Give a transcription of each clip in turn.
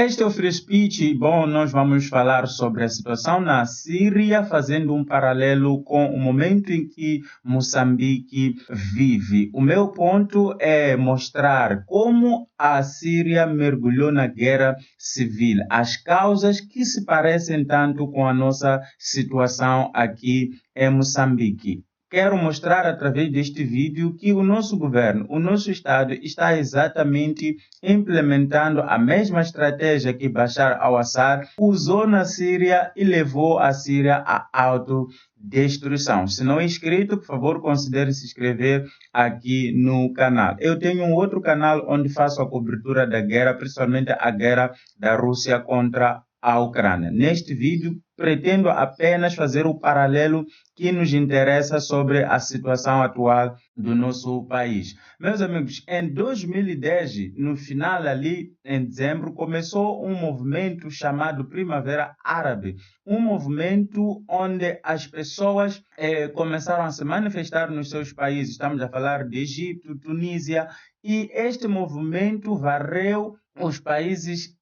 Este é o Free Speech e, bom, nós vamos falar sobre a situação na Síria, fazendo um paralelo com o momento em que Moçambique vive. O meu ponto é mostrar como a Síria mergulhou na guerra civil, as causas que se parecem tanto com a nossa situação aqui em Moçambique. Quero mostrar através deste vídeo que o nosso governo, o nosso Estado, está exatamente implementando a mesma estratégia que Bashar al-Assad usou na Síria e levou a Síria à autodestruição. Se não é inscrito, por favor, considere se inscrever aqui no canal. Eu tenho um outro canal onde faço a cobertura da guerra, principalmente a guerra da Rússia contra a Ucrânia. Neste vídeo, pretendo apenas fazer o paralelo que nos interessa sobre a situação atual do nosso país. Meus amigos, em 2010, no final ali, em dezembro, começou um movimento chamado Primavera Árabe, um movimento onde as pessoas começaram a se manifestar nos seus países. Estamos a falar de Egito, Tunísia, e este movimento varreu os países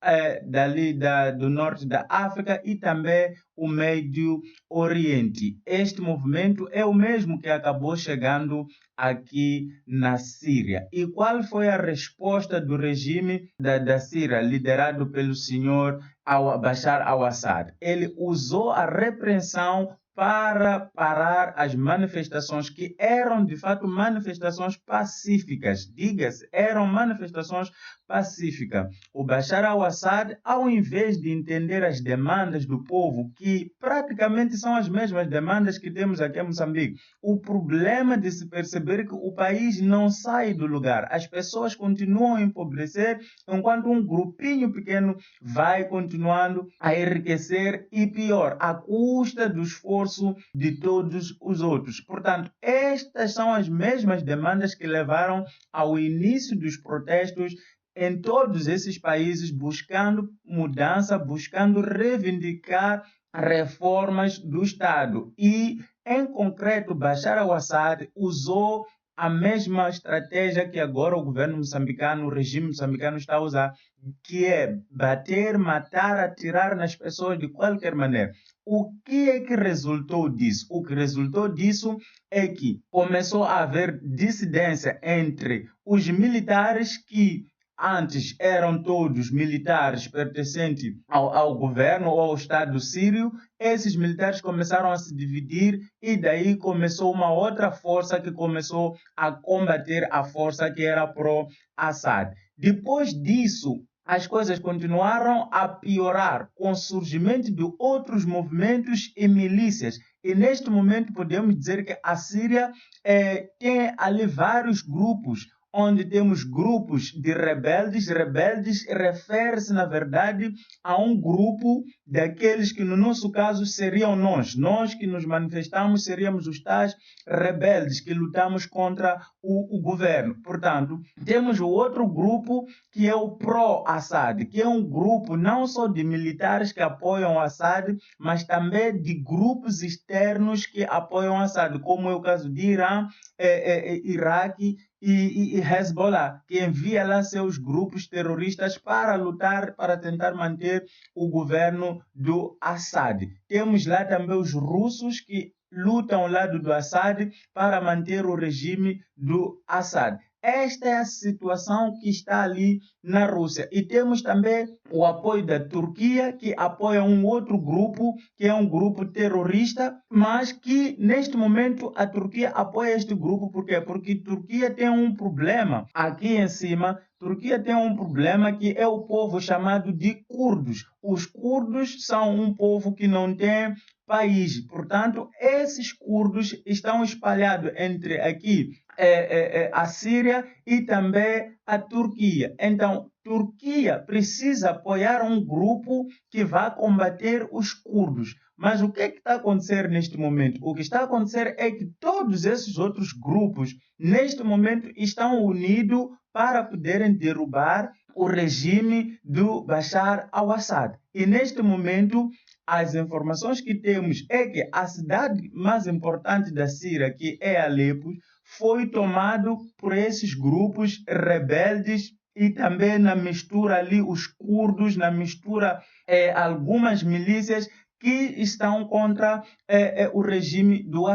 do norte da África e também o Médio Oriente. Este movimento é o mesmo que acabou chegando aqui na Síria. E qual foi a resposta do regime da Síria, liderado pelo senhor Bashar al-Assad? Ele usou a repressão para parar as manifestações que eram, de fato, manifestações pacíficas. Diga-se, eram manifestações pacíficas. O Bashar al-Assad, ao invés de entender as demandas do povo, que praticamente são as mesmas demandas que temos aqui em Moçambique, o problema de se perceber que o país não sai do lugar. As pessoas continuam a empobrecer, enquanto um grupinho pequeno vai continuando a enriquecer e, pior, à custa do esforço de todos os outros. Portanto, estas são as mesmas demandas que levaram ao início dos protestos em todos esses países, buscando mudança, buscando reivindicar reformas do Estado. E, em concreto, Bashar al-Assad usou a mesma estratégia que agora o governo moçambicano, o regime moçambicano está a usar, que é bater, matar, atirar nas pessoas de qualquer maneira. O que é que resultou disso? O que resultou disso é que começou a haver dissidência entre os militares que antes eram todos militares pertencentes ao governo ou ao Estado sírio. Esses militares começaram a se dividir e daí começou uma outra força que começou a combater a força que era pró-Assad. Depois disso, as coisas continuaram a piorar com o surgimento de outros movimentos e milícias. E neste momento podemos dizer que a Síria tem ali vários grupos, onde temos grupos de rebeldes. Rebeldes refere-se, na verdade, a um grupo daqueles que, no nosso caso, seriam nós. Nós que nos manifestamos seríamos os tais rebeldes que lutamos contra o governo. Portanto, temos o outro grupo que é o pró-Assad, que é um grupo não só de militares que apoiam o Assad, mas também de grupos externos que apoiam o Assad, como é o caso de Irã, Iraque e Hezbollah, que envia lá seus grupos terroristas para lutar, para tentar manter o governo do Assad. Temos lá também os russos que lutam ao lado do Assad para manter o regime do Assad. Esta é a situação que está ali na Rússia. E temos também o apoio da Turquia, que apoia um outro grupo, que é um grupo terrorista, mas que neste momento a Turquia apoia este grupo. Por quê? Porque a Turquia tem um problema aqui em cima. Turquia tem um problema que é o povo chamado de curdos. Os curdos são um povo que não tem país. Portanto, esses curdos estão espalhados entre aqui a Síria e também a Turquia. Então, Turquia precisa apoiar um grupo que vai combater os curdos. Mas o que está a acontecer neste momento? O que está a acontecer é que todos esses outros grupos, neste momento, estão unidos para poderem derrubar o regime do Bashar al-Assad. E neste momento, as informações que temos é que a cidade mais importante da Síria, que é Alepo, foi tomado por esses grupos rebeldes e também na mistura ali os curdos, na mistura algumas milícias que estão contra o regime do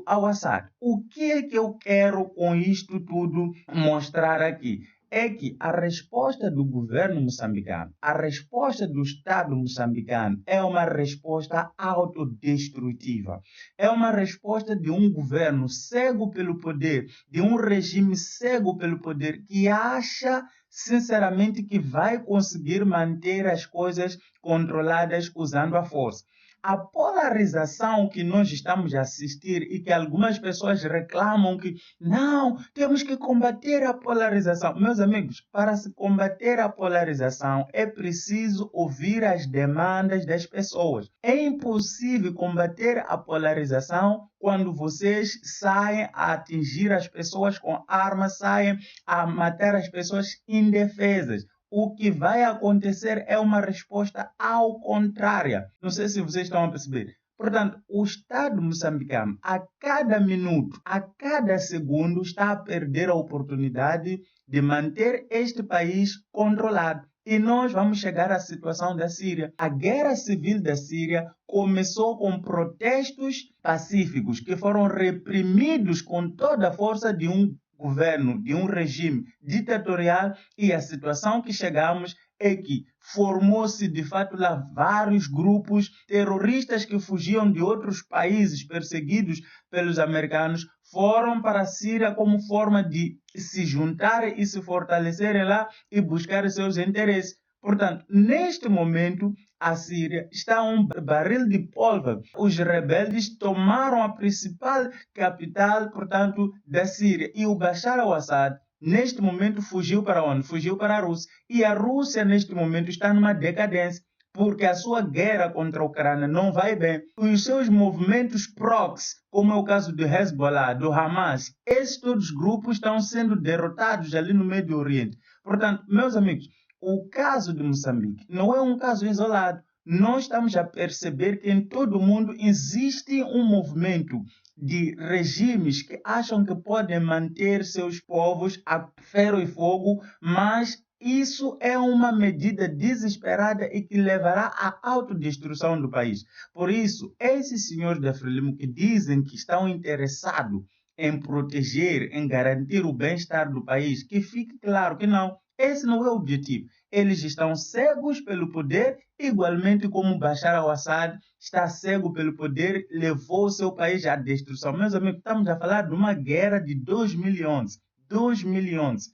Al-Assad. O que é que eu quero com isto tudo mostrar aqui? É que a resposta do governo moçambicano, a resposta do Estado moçambicano é uma resposta autodestrutiva. É uma resposta de um governo cego pelo poder, de um regime cego pelo poder, que acha sinceramente que vai conseguir manter as coisas controladas usando a força. A polarização que nós estamos a assistir e que algumas pessoas reclamam que não, temos que combater a polarização. Meus amigos, para se combater a polarização é preciso ouvir as demandas das pessoas. É impossível combater a polarização quando vocês saem a atingir as pessoas com armas, saem a matar as pessoas indefesas. O que vai acontecer é uma resposta ao contrário. Não sei se vocês estão a perceber. Portanto, o Estado moçambicano, a cada minuto, a cada segundo, está a perder a oportunidade de manter este país controlado. E nós vamos chegar à situação da Síria. A guerra civil da Síria começou com protestos pacíficos que foram reprimidos com toda a força de um governo, de um regime ditatorial, e a situação que chegamos é que formou-se de fato lá vários grupos terroristas que fugiam de outros países perseguidos pelos americanos, foram para a Síria como forma de se juntarem e se fortalecerem lá e buscar seus interesses. Portanto, neste momento, a Síria está um barril de pólvora. Os rebeldes tomaram a principal capital, portanto, da Síria. E o Bashar al-Assad, neste momento, fugiu para onde? Fugiu para a Rússia. E a Rússia, neste momento, está numa decadência, porque a sua guerra contra a Ucrânia não vai bem. Os seus movimentos proxy, como é o caso do Hezbollah, do Hamas, esses todos grupos estão sendo derrotados ali no Médio Oriente. Portanto, meus amigos, o caso de Moçambique não é um caso isolado. Nós estamos a perceber que em todo o mundo existe um movimento de regimes que acham que podem manter seus povos a ferro e fogo, mas isso é uma medida desesperada e que levará à autodestruição do país. Por isso, esses senhores da Frelimo que dizem que estão interessados em proteger, em garantir o bem-estar do país, que fique claro que não. Esse não é o objetivo. Eles estão cegos pelo poder, igualmente como Bashar al-Assad está cego pelo poder, levou o seu país à destruição. Meus amigos, estamos a falar de uma guerra de 2011. 2011.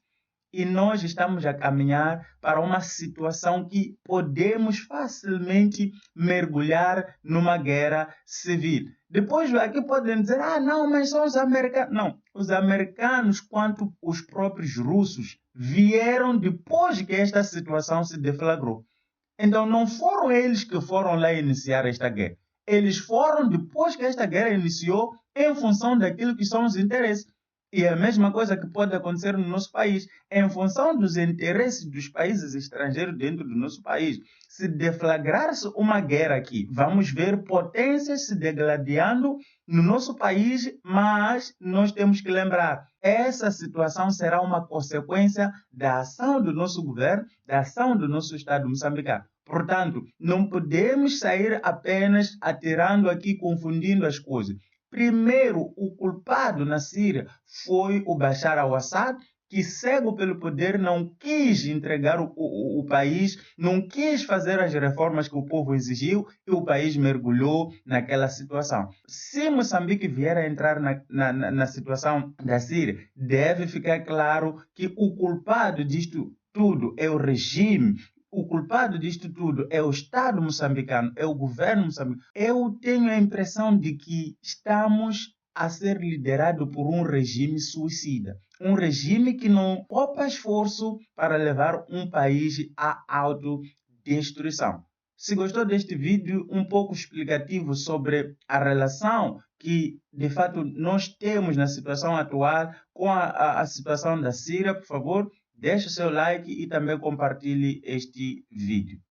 E nós estamos a caminhar para uma situação que podemos facilmente mergulhar numa guerra civil. Depois aqui podem dizer, não, mas são os americanos. Não, os americanos, quanto os próprios russos, vieram depois que esta situação se deflagrou. Então não foram eles que foram lá iniciar esta guerra. Eles foram depois que esta guerra iniciou em função daquilo que são os interesses. E é a mesma coisa que pode acontecer no nosso país, em função dos interesses dos países estrangeiros dentro do nosso país. Se deflagrar-se uma guerra aqui, vamos ver potências se degladiando no nosso país, mas nós temos que lembrar, essa situação será uma consequência da ação do nosso governo, da ação do nosso Estado moçambicano. Portanto, não podemos sair apenas atirando aqui, confundindo as coisas. Primeiro, o culpado na Síria foi o Bashar al-Assad, que cego pelo poder não quis entregar o país, não quis fazer as reformas que o povo exigiu e o país mergulhou naquela situação. Se Moçambique vier a entrar na situação da Síria, deve ficar claro que o culpado disto tudo é o regime. O culpado disto tudo é o Estado moçambicano, é o governo moçambicano. Eu tenho a impressão de que estamos a ser liderados por um regime suicida. Um regime que não poupa esforço para levar um país à autodestruição. Se gostou deste vídeo um pouco explicativo sobre a relação que, de fato, nós temos na situação atual com a situação da Síria, por favor, deixe o seu like e também compartilhe este vídeo.